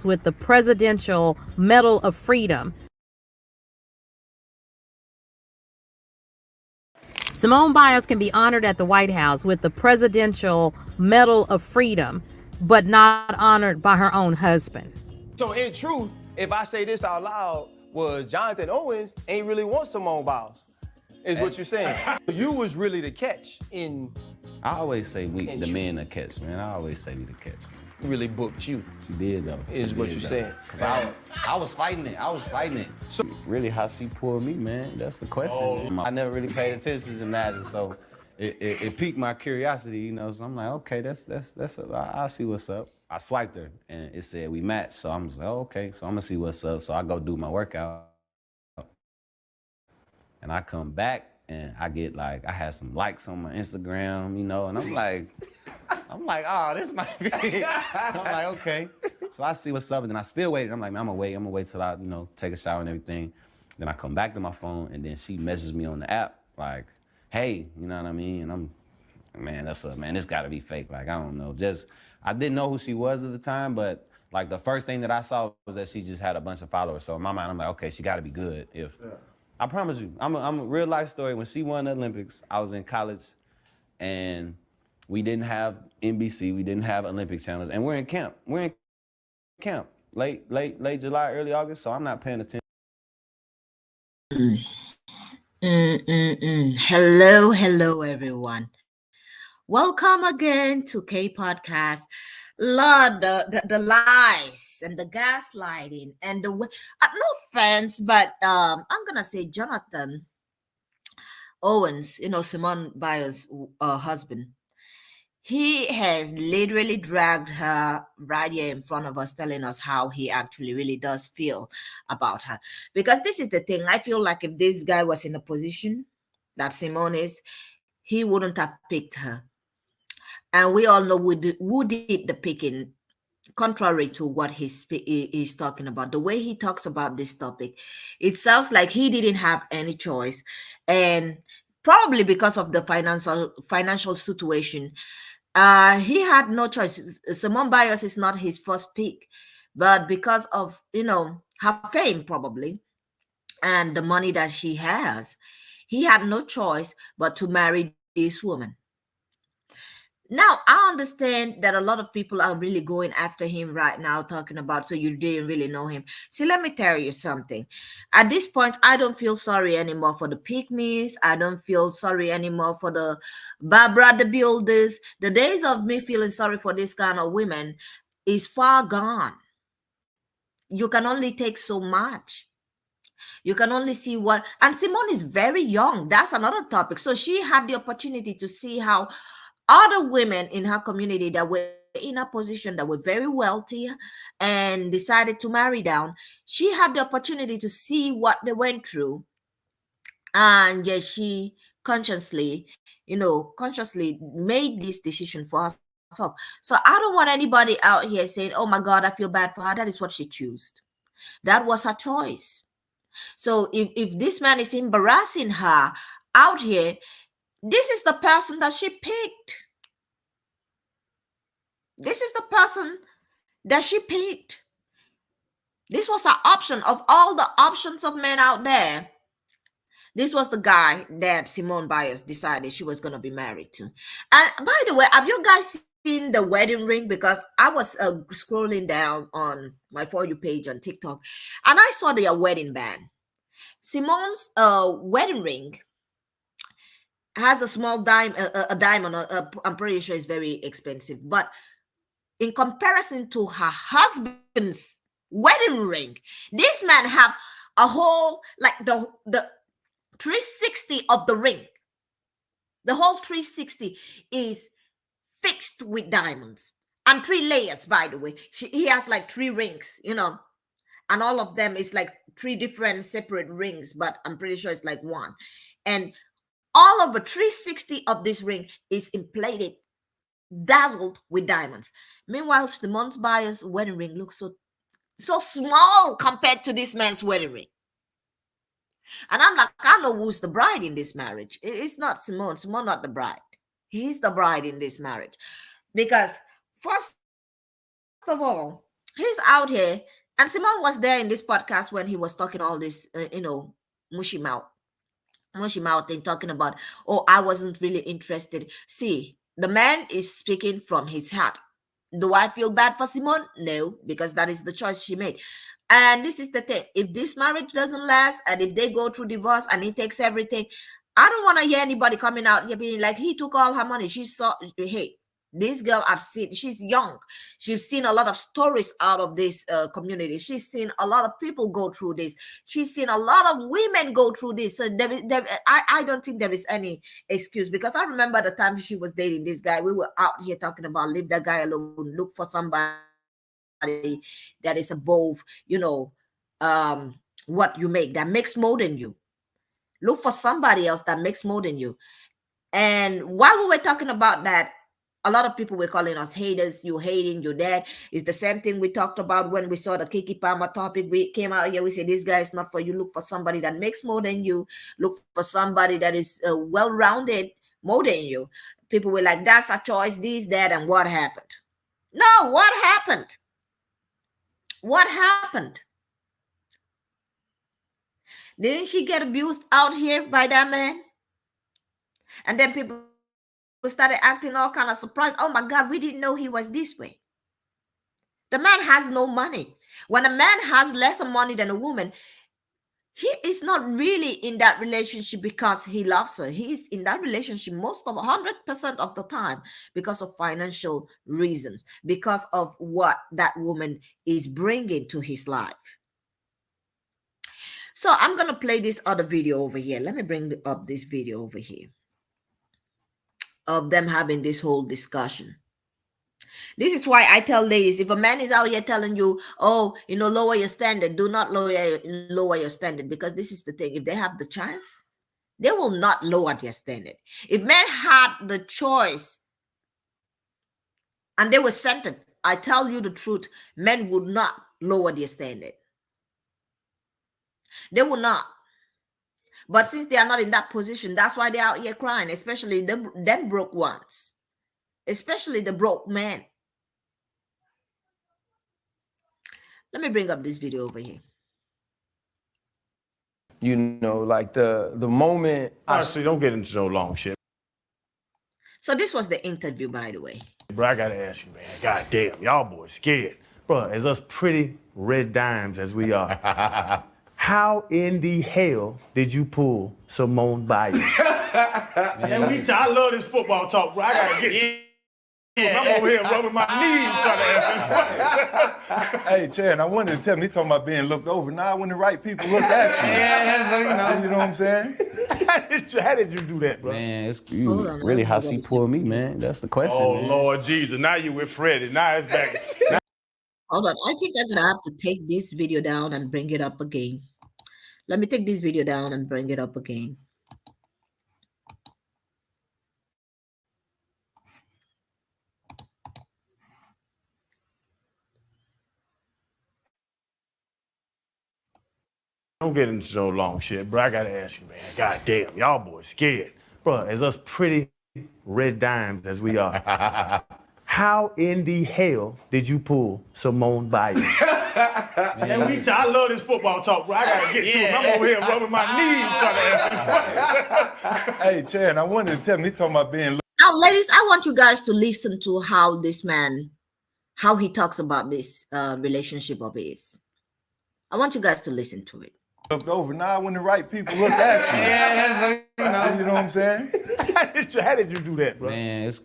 with the Presidential Medal of Freedom. Simone Biles can be honored at the White House with the Presidential Medal of Freedom, but not honored by her own husband. So in truth, if I say this out loud, was Jonathan Owens ain't really want Simone Biles, is what you're saying. You was really the catch in. I always say we, the men, the catch, man. I always say we the catch, man. Really booked you. She did though. Is what you're saying. Cause I was fighting it. I was fighting it. So really, how she pulled me, man? That's the question. I never really paid attention to gymnastics, so it piqued my curiosity, you know. So I'm like, okay, I'll see what's up. I swiped her and it said we matched, so I'm just like, oh, okay, so I'm gonna see what's up. So I go do my workout, and I come back and I get like I had some likes on my Instagram, you know, and I'm like, oh, this might be. I'm like, okay. So I see what's up, and then I still waited. I'm like, man, I'm gonna wait till I, you know, take a shower and everything. Then I come back to my phone, and then she messages me on the app, like, hey, you know what I mean? And I'm, man, this gotta be fake. Like, I don't know. I didn't know who she was at the time, but like the first thing that I saw was that she just had a bunch of followers. So in my mind, I'm like, okay, she gotta be good. I promise you, I'm a real life story. When she won the Olympics, I was in college, and we didn't have NBC, we didn't have Olympic channels, and we're in camp. Late July, early August, so I'm not paying attention. Hello, everyone. Welcome again to K Podcast. Lord, the lies and the gaslighting and no offense, but I'm gonna say Jonathan Owens, Simone Biles' husband. He has literally dragged her right here in front of us, telling us how he actually really does feel about her. Because this is the thing, I feel like if this guy was in a position that Simone is, he wouldn't have picked her. And we all know who did the picking, contrary to what he's talking about. The way he talks about this topic, it sounds like he didn't have any choice. And probably because of the financial situation, he had no choice. Simone Biles is not his first pick, but because of her fame probably and the money that she has, he had no choice but to marry this woman. Now, I understand that a lot of people are really going after him right now, talking about, so you didn't really know him. See, let me tell you something. At this point, I don't feel sorry anymore for the pygmies. I don't feel sorry anymore for the Barbara the Builders. The days of me feeling sorry for this kind of women is far gone. You can only take so much. You can only see what, and Simone is very young. That's another topic. So she had the opportunity to see how other women in her community that were in a position, that were very wealthy and decided to marry down, she had the opportunity to see what they went through. And yet she consciously made this decision for herself. So I don't want anybody out here saying, oh my God, I feel bad for her. That is what she chose. That was her choice. So if this man is embarrassing her out here, this is the person that she picked. This is the person that she picked. This was her option. Of all the options of men out there, this was the guy that Simone Biles decided she was going to be married to. And by the way, have you guys seen the wedding ring? Because I was scrolling down on my For You page on TikTok, and I saw their wedding band. Simone's wedding ring has a small diamond. I'm pretty sure it's very expensive, but in comparison to her husband's wedding ring, this man have a whole, like the 360 of the ring. The whole 360 is fixed with diamonds and 3 layers, by the way. He has like 3 rings, and all of them is like 3 different separate rings, but I'm pretty sure it's like one. And all of the 360 of this ring is inflated, dazzled with diamonds. Meanwhile, Simone Biles' wedding ring looks so small compared to this man's wedding ring. And I'm like, I know who's the bride in this marriage. It's not Simone. Simone not the bride. He's the bride in this marriage. Because first of all, He's out here, and Simone was there in this podcast when he was talking all this, mushy mouth thing, talking about, oh, I wasn't really interested. See, the man is speaking from his heart. Do I feel bad for Simone? No, because that is the choice she made. And this is the thing: if this marriage doesn't last, and if they go through divorce, and he takes everything, I don't want to hear anybody coming out here being like, he took all her money. She saw, hey, this girl I've seen, she's young. She's seen a lot of stories out of this community. She's seen a lot of people go through this. She's seen a lot of women go through this. So I don't think there is any excuse, because I remember the time she was dating this guy. We were out here talking about leave that guy alone, look for somebody that is above, what you make, that makes more than you. Look for somebody else that makes more than you. And while we were talking about that, a lot of people were calling us haters. You hating your dad. It's the same thing we talked about when we saw the Kiki Palmer topic. We came out here, we said, this guy is not for you. Look for somebody that makes more than you. Look for somebody that is well-rounded more than you. People were like, that's a choice, this, that, and what happened? No, what happened? What happened? Didn't she get abused out here by that man? And then people started acting all kind of surprised. Oh my God, we didn't know he was this way. The man has no money. When a man has lesser money than a woman, he is not really in that relationship because he loves her. He is in that relationship most of 100% of the time because of financial reasons, because of what that woman is bringing to his life. So I'm going to play this other video over here. Let me bring up this video over here of them having this whole discussion. This is why I tell ladies, if a man is out here telling you, oh, lower your standard, do not lower your standard, because this is the thing. If they have the chance, they will not lower their standard. If men had the choice and they were sentenced, I tell you the truth, men would not lower their standard. They will not. But since they are not in that position, that's why they're out here crying, especially them broke ones, especially the broke men. Let me bring up this video over here. Like the moment. Honestly, don't get into no long shit. So this was the interview, by the way. Bro, I gotta ask you, man. God damn, y'all boys scared. Bro, as us pretty red dimes as we are, how in the hell did you pull Simone Biles? And I love this football talk, bro. I gotta get I'm over here rubbing my knees trying to ask this. Hey, Chad, I wanted to tell him, he's talking about being looked over. Now, when the right people look at you. Yeah, that's, You know what I'm saying? How did you do that, bro? Man, it's really how she pulled me, man. That's the question. Oh, man. Lord Jesus. Now you with Freddie. Now it's back. Hold on. I think I'm going to have to take this video down and bring it up again. Let me take this video down and bring it up again. Don't get into no long shit, bro. I gotta ask you, man. God damn, y'all boys scared. Bro, as us pretty red dimes as we are, how in the hell did you pull Simone Biles? And I love this football talk, bro. I gotta get to it. I'm over here rubbing my knees trying to ask this. Hey, Chad, I wanted to tell him, he's talking about being Now, ladies, I want you guys to listen to how this man, how he talks about this relationship of his. I want you guys to listen to it. looked over. Now, when the right people look at you. Yeah, that's, You know what I'm saying? How did you do that, bro? Man, it's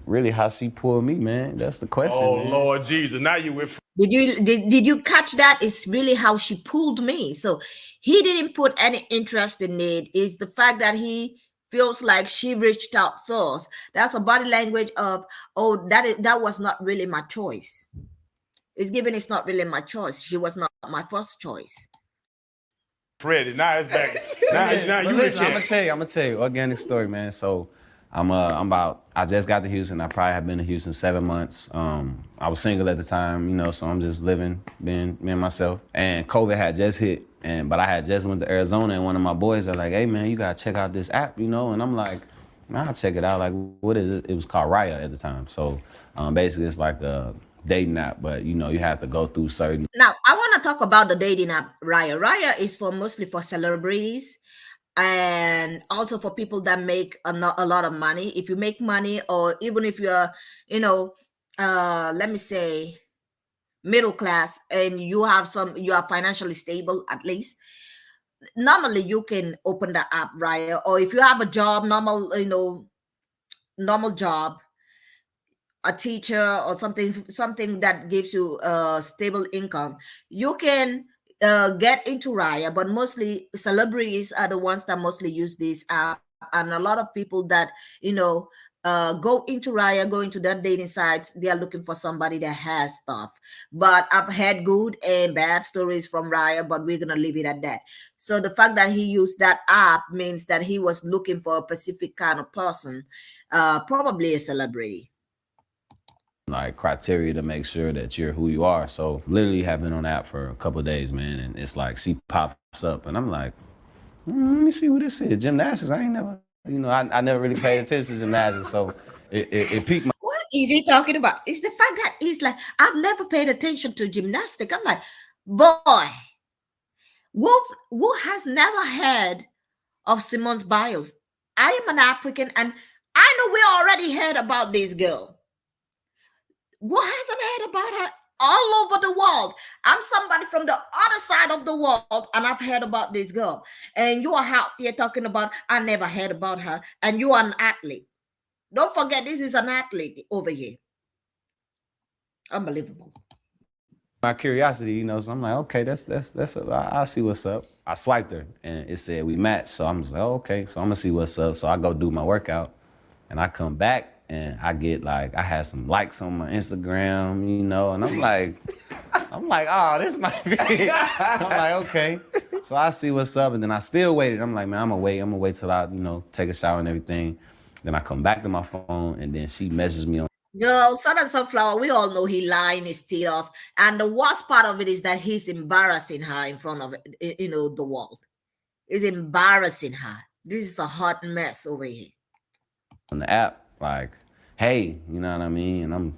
really how she pulled me, man. That's the question. Oh, man. Lord Jesus. Now you with Did you catch that? It's really how she pulled me. So he didn't put any interest in it. It's the fact that he feels like she reached out first. That's a body language of, oh, that was not really my choice. It's given it's not really my choice. She was not my first choice. Freddie, now it's back. now But you listen, I'm with gonna tell you, organic story, man. So I just got to Houston. I probably have been to Houston 7 months. I was single at the time, you know, so I'm just living, being me and myself. And COVID had just hit, but I had just went to Arizona, and one of my boys are like, hey man, you gotta check out this app, you know? And I'm like, I'll check it out. Like, what is it? It was called Raya at the time. So basically it's like a dating app, but you know, you have to go through certain. Now, I want to talk about the dating app Raya. Raya is for mostly for celebrities and also for people that make a lot of money. If you make money, or even if you're, you know, let me say middle class, and you are financially stable at least, normally you can open the app Raya. Or if you have a job, normal job, a teacher or something that gives you a stable income, you can get into Raya. But mostly celebrities are the ones that mostly use this app, and a lot of people that go into Raya, go into that dating sites, they are looking for somebody that has stuff. But I've had good and bad stories from Raya, but we're gonna leave it at that. So the fact that he used that app means that he was looking for a specific kind of person, probably a celebrity. Like criteria to make sure that you're who you are. So literally have been on the app for a couple of days, man, and it's like she pops up, and I'm like, let me see who this is. Gymnastics. I ain't never, I never really paid attention to gymnastics, so it piqued my. What is he talking about? It's the fact that he's like, I've never paid attention to gymnastics. I'm like, boy, who has never heard of Simone Biles? I am an African, and I know we already heard about this girl. Who hasn't heard about her? All over the world. I'm somebody from the other side of the world, and I've heard about this girl. And you are out here talking about, I never heard about her, and you are an athlete. Don't forget, this is an athlete over here. Unbelievable. My curiosity, so I'm like, okay, I'll see what's up. I swiped her, and it said we matched, so I'm just like, oh, okay, so I'm gonna see what's up. So I go do my workout, and I come back, and I get like, I had some likes on my Instagram, and I'm like, oh, this might be. I'm like, okay. So I see what's up, and then I still waited. I'm like, man, I'm gonna wait till I, take a shower and everything. Then I come back to my phone, and then she messages me on. Girl, Southern Sunflower, we all know he lying his teeth off. And the worst part of it is that he's embarrassing her in front of, the world. He's embarrassing her. This is a hot mess over here. On the app, like, hey, you know what I mean? And I'm,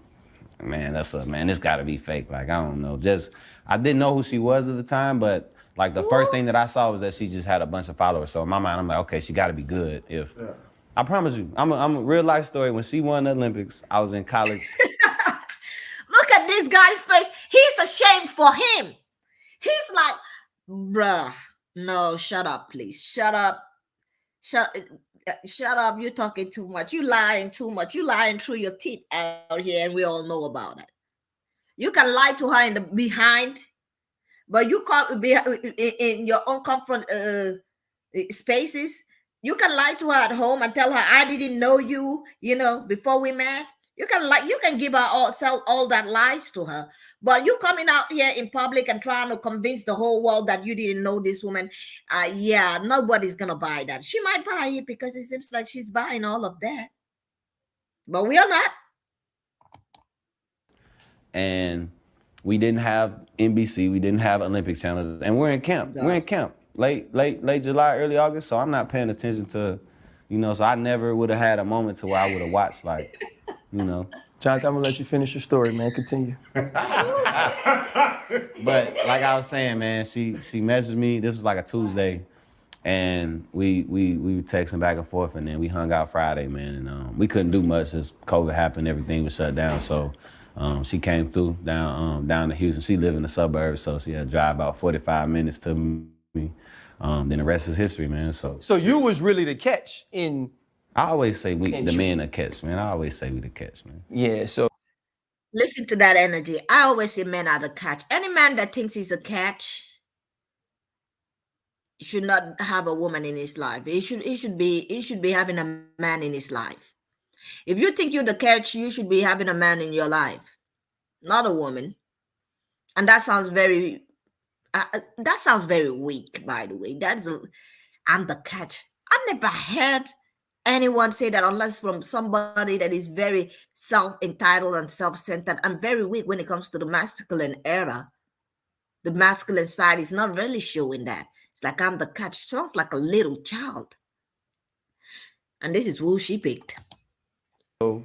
man, this gotta be fake. Like, I don't know. I didn't know who she was at the time, but like the first thing that I saw was that she just had a bunch of followers. So in my mind, I'm like, okay, she gotta be good. I promise you, I'm a real life story. When she won the Olympics, I was in college. Look at this guy's face. He's ashamed for him. He's like, bruh, no, shut up, please. Shut up. Shut up. You're talking too much. You lying too much. You lying through your teeth out here, and we all know about it. You can lie to her in the behind, but you can't be in your own comfort spaces. You can lie to her at home and tell her, I didn't know you, before we met. You can give her sell all that lies to her. But you coming out here in public and trying to convince the whole world that you didn't know this woman. Nobody's gonna buy that. She might buy it because it seems like she's buying all of that. But we are not. And we didn't have NBC, we didn't have Olympic channels, and we're in camp. We're in camp. Late July, early August, so I'm not paying attention to, so I never would have had a moment to where I would have watched, like, Jonathan, I'm gonna let you finish your story, man. Continue. But like I was saying, man, she messaged me. This was like a Tuesday, and we were texting back and forth, and then we hung out Friday, man. And we couldn't do much as COVID happened, everything was shut down. So she came through down to Houston. She lived in the suburbs, so she had to drive about 45 minutes to me. Then the rest is history, man. So you was really the catch in. I always say the men are catch, man. I always say we the catch, man. Yeah. So listen to that energy. I always say men are the catch. Any man that thinks he's a catch should not have a woman in his life. He should be having a man in his life. If you think you're the catch, you should be having a man in your life, not a woman. And that sounds very weak, by the way. I'm the catch. I never heard anyone say that unless from somebody that is very self-entitled and self-centered and very weak when it comes to the masculine era. The masculine side is not really showing that. It's like I'm the catch. Sounds like a little child. And this is who she picked.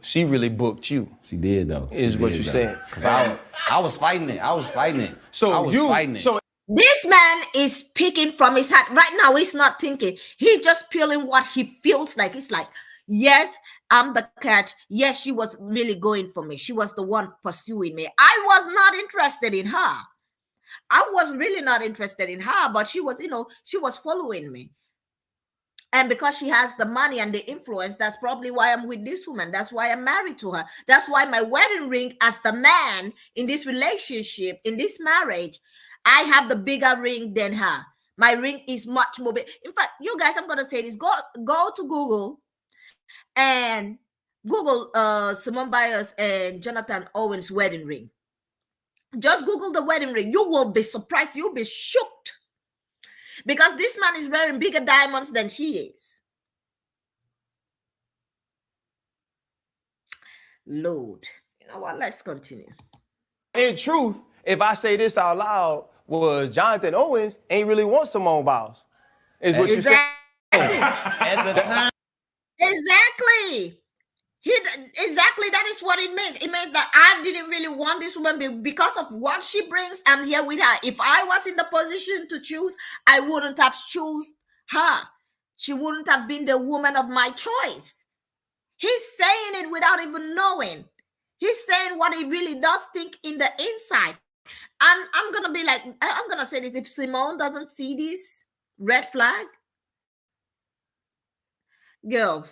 she really booked you. She did though. Is what you're saying. Cause I was fighting it. I was fighting it. So I was fighting it. So This man is speaking from his heart. Right now, he's not thinking. He's just feeling what he feels like. It's like, yes, I'm the catch. Yes, she was really going for me. She was the one pursuing me. I was not interested in her. I was really not interested in her, but she was, she was following me. And because she has the money and the influence, that's probably why I'm with this woman. That's why I'm married to her. That's why my wedding ring, as the man in this relationship, in this marriage, I have the bigger ring than her. My ring is much more big. In fact, you guys, I'm going to say this. Go to Google and Google Simone Biles and Jonathan Owens wedding ring. Just Google the wedding ring. You will be surprised. You'll be shocked. Because this man is wearing bigger diamonds than she is. Lord. You know what? Let's continue. In truth, if I say this out loud, was Jonathan Owens ain't really want Simone Biles. Is what you said. At the time. Exactly. Exactly, that is what it means. It means that I didn't really want this woman because of what she brings. I'm here with her. If I was in the position to choose, I wouldn't have chosen her. She wouldn't have been the woman of my choice. He's saying it without even knowing. He's saying what he really does think in the inside. And I'm going to be like, I'm going to say this. If Simone doesn't see this red flag, girl,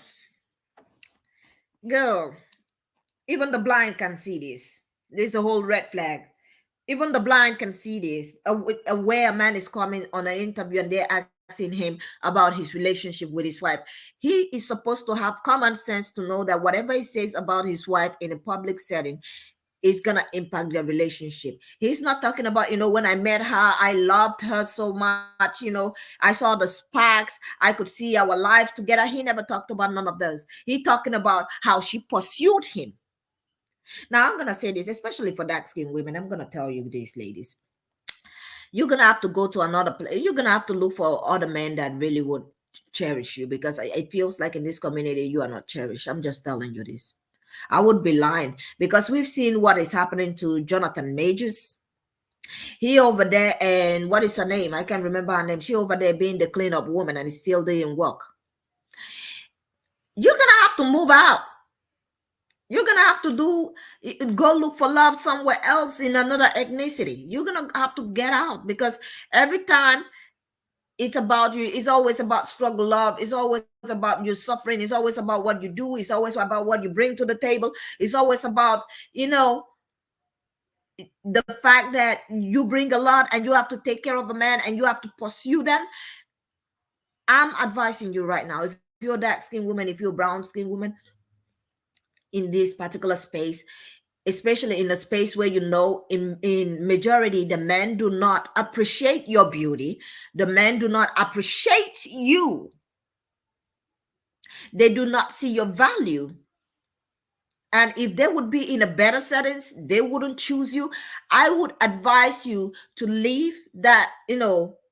even the blind can see this. There's a whole red flag. Even the blind can see this. Where a man is coming on an interview and they're asking him about his relationship with his wife. He is supposed to have common sense to know that whatever he says about his wife in a public setting is going to impact their relationship. He's not talking about, when I met her, I loved her so much, I saw the sparks, I could see our life together. He never talked about none of those. He's talking about how she pursued him. Now, I'm going to say this, especially for dark-skinned women. I'm going to tell you this, ladies. You're going to have to go to another place. You're going to have to look for other men that really would cherish you, because it feels like in this community, you are not cherished. I'm just telling you this. I would be lying, because we've seen what is happening to Jonathan Majors. He over there, and what is her name? I can't remember her name. She over there being the cleanup woman and still doing work. You're going to have to move out. You're going to have to go look for love somewhere else in another ethnicity. You're going to have to get out, because every time it's about you, it's always about struggle love. It's always about your suffering. It's always about what you do. It's always about what you bring to the table. It's always about, the fact that you bring a lot and you have to take care of a man and you have to pursue them. I'm advising you right now, if you're a dark-skinned woman, if you're a brown-skinned woman, in this particular space, especially in a space where in majority the men do not appreciate your beauty, the men do not appreciate you, they do not see your value. And if they would be in a better settings, they wouldn't choose you. I would advise you to leave that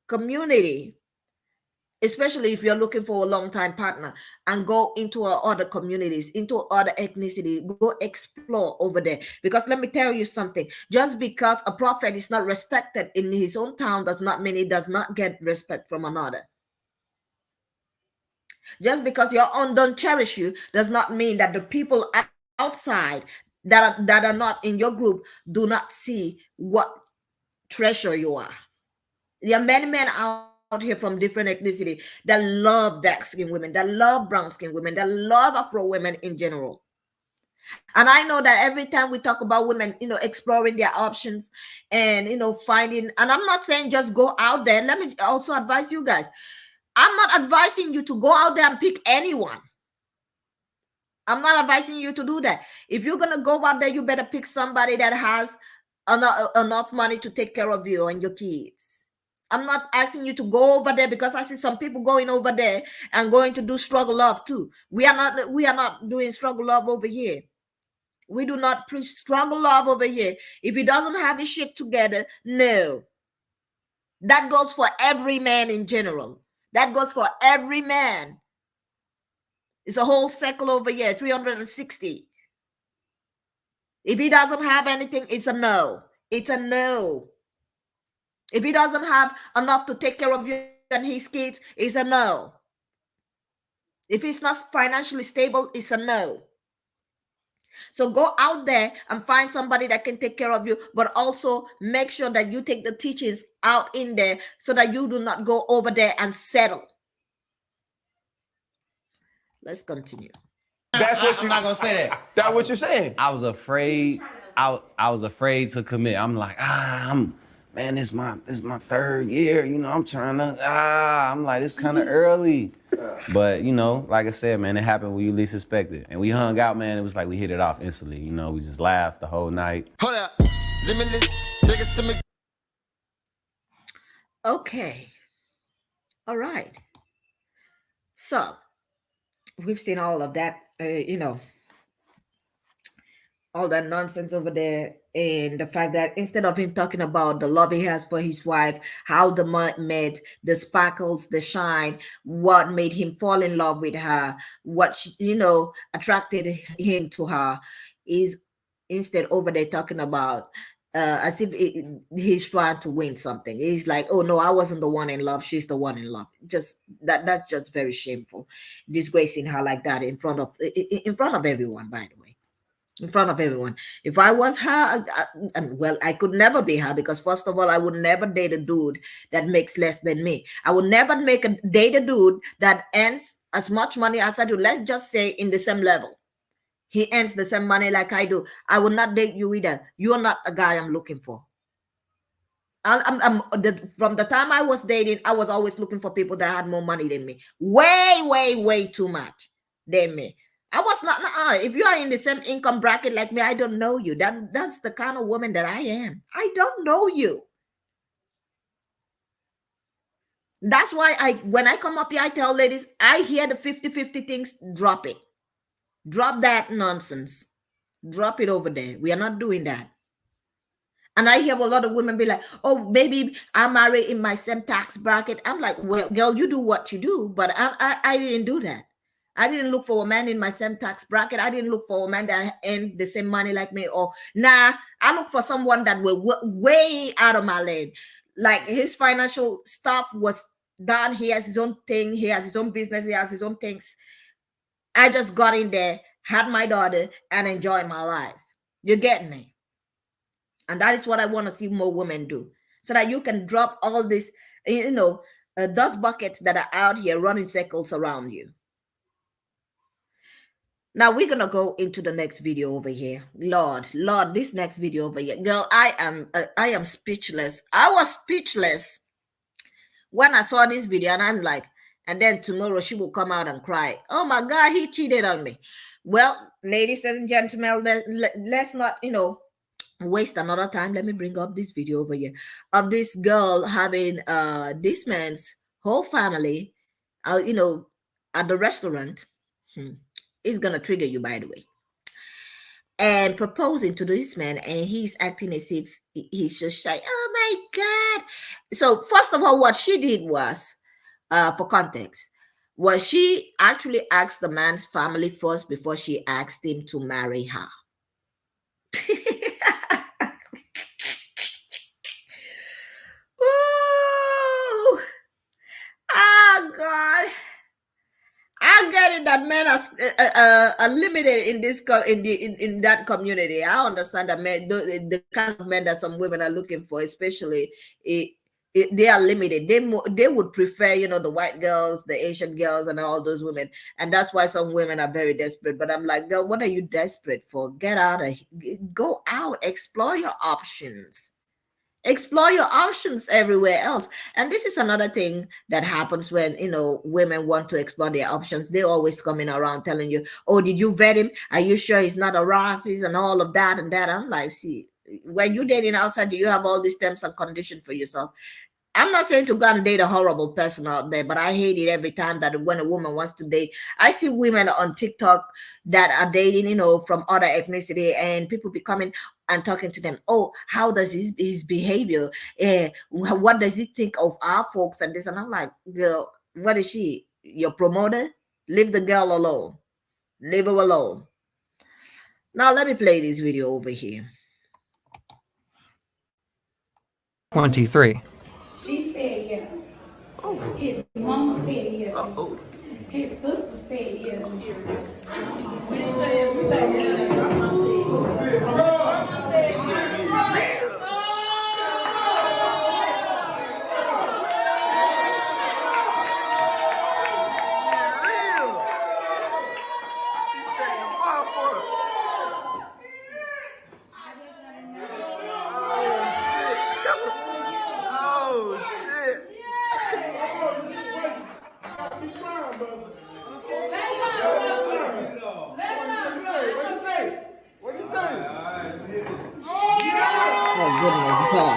community, especially if you're looking for a long-time partner, and go into other communities, into other ethnicity, go explore over there. Because let me tell you something, just because a prophet is not respected in his own town does not mean he does not get respect from another. Just because your own don't cherish you does not mean that the people outside that are not in your group do not see what treasure you are. There are many men out here from different ethnicity that love dark-skinned women, that love brown-skinned women, that love Afro women in general. And I know that every time we talk about women, exploring their options and, finding, and I'm not saying just go out there. Let me also advise you guys. I'm not advising you to go out there and pick anyone. I'm not advising you to do that. If you're going to go out there, you better pick somebody that has enough money to take care of you and your kids. I'm not asking you to go over there, because I see some people going over there and going to do struggle love too. We are not doing struggle love over here. We do not preach struggle love over here. If he doesn't have his shit together, no. That goes for every man in general. That goes for every man. It's a whole circle over here, 360. If he doesn't have anything, it's a no. It's a no. If he doesn't have enough to take care of you and his kids, it's a no. If he's not financially stable, it's a no. So go out there and find somebody that can take care of you, but also make sure that you take the teachings out in there so that you do not go over there and settle. Let's continue. That's what I'm not gonna say that. That's what you're saying. I was afraid. I was afraid to commit. I'm like, man, this is my third year. You know, I'm trying to. I'm like, it's kind of early. But you know, like I said, man, it happened when you least expected it. And we hung out, man. It was like we hit it off instantly. You know, we just laughed the whole night. Hold up. Limitless. Niggas to me. Okay. All right. So we've seen all of that, you know, all that nonsense over there, and the fact that instead of him talking about the love he has for his wife, how the month met, the sparkles, the shine, what made him fall in love with her, what she, you know, attracted him to her, is instead over there talking about as if he's trying to win something. He's like, oh no, I wasn't the one in love, she's the one in love. Just that's just very shameful, disgracing her like that in front of everyone, by the way, in front of everyone. If I was her, and well, I could never be her, because first of all, I would never date a dude that makes less than me. I would never date a dude that earns as much money as I do. Let's just say in the same level. He earns the same money like I do. I would not date you either. You're not a guy I'm looking for. From the time I was dating, I was always looking for people that had more money than me. Way too much than me. I was not. If you are in the same income bracket like me, I don't know you. That's the kind of woman that I am. I don't know you. That's why when I come up here, I tell ladies, I hear the 50-50 things, drop it. Drop that nonsense. Drop it over there. We are not doing that. And I hear a lot of women be like, oh, baby, I'm married in my same tax bracket. I'm like, well, girl, you do what you do, but I didn't do that. I didn't look for a man in my same tax bracket. I didn't look for a man that earned the same money like me. Or I look for someone that was way out of my lane. Like his financial stuff was done. He has his own thing. He has his own business. He has his own things. I just got in there, had my daughter, and enjoyed my life. You get me? And that is what I want to see more women do, so that you can drop all this, dust buckets that are out here running circles around you. Now we're gonna go into the next video over here. Lord, this next video over here, girl, I am speechless. I was speechless when I saw this video, and I'm like, and then tomorrow she will come out and cry. Oh my God, he cheated on me. Well, ladies and gentlemen, let's not, waste another time. Let me bring up this video over here of this girl having this man's whole family, at the restaurant. It's gonna trigger you, by the way. And proposing to this man, and he's acting as if he's just shy. Oh my God. So first of all, what she did was, for context, was she actually asked the man's family first before she asked him to marry her. Ooh. Oh God. I get it that men are limited in this in that community. I understand that men, the kind of men that some women are looking for, especially, they are limited. They would prefer, the white girls, the Asian girls, and all those women, and that's why some women are very desperate. But I'm like, girl, what are you desperate for? Get out of here. Go out, explore your options. Explore your options everywhere else. And this is another thing that happens when, women want to explore their options. They're always coming around telling you, oh, did you vet him? Are you sure he's not a racist and all of that and that? I'm like, see, when you're dating outside, do you have all these terms and conditions for yourself? I'm not saying to go and date a horrible person out there, but I hate it every time that when a woman wants to date. I see women on TikTok that are dating, from other ethnicity, and people be coming and talking to them. Oh, how does his behavior? What does he think of our folks and this? And I'm like, girl, what is she? Your promoter? Leave the girl alone. Leave her alone. Now let me play this video over here. 23. She said yeah. His mama said yeah. His sister said yeah. Oh goodness God.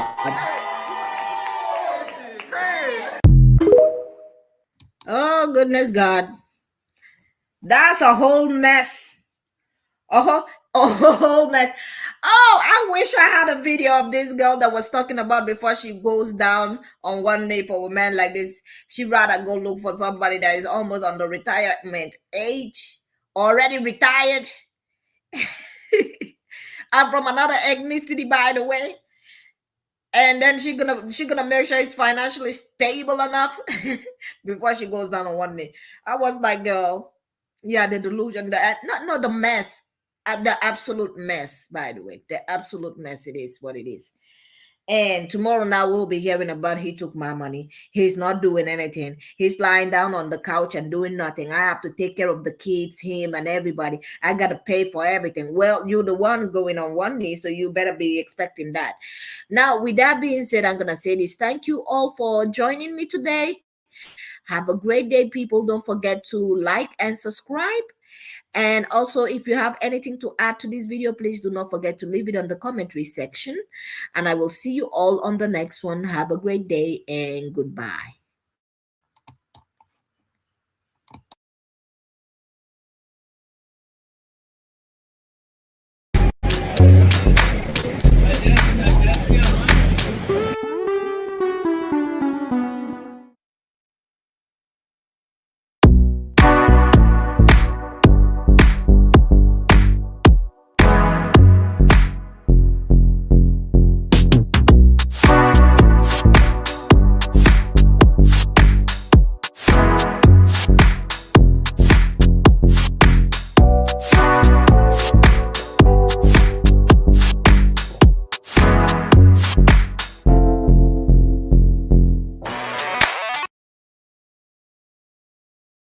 Oh goodness God. That's a whole mess. A whole mess. Oh, I wish I had a video of this girl that was talking about before she goes down on one knee for a man like this. She'd rather go look for somebody that is almost on the retirement age, already retired. I'm from another ethnicity, by the way. And then she gonna make sure it's financially stable enough before she goes down on one knee. I was like, girl, yeah, the delusion, not the mess, the absolute mess. By the way, the absolute mess. It is what it is. And tomorrow now we'll be hearing about he took my money. He's not doing anything. He's lying down on the couch and doing nothing. I have to take care of the kids, him and everybody. I got to pay for everything. Well, you're the one going on one knee, so you better be expecting that. Now, with that being said, I'm going to say this. Thank you all for joining me today. Have a great day, people. Don't forget to like and subscribe. And also, if you have anything to add to this video, please do not forget to leave it on the commentary section. And I will see you all on the next one. Have a great day and goodbye.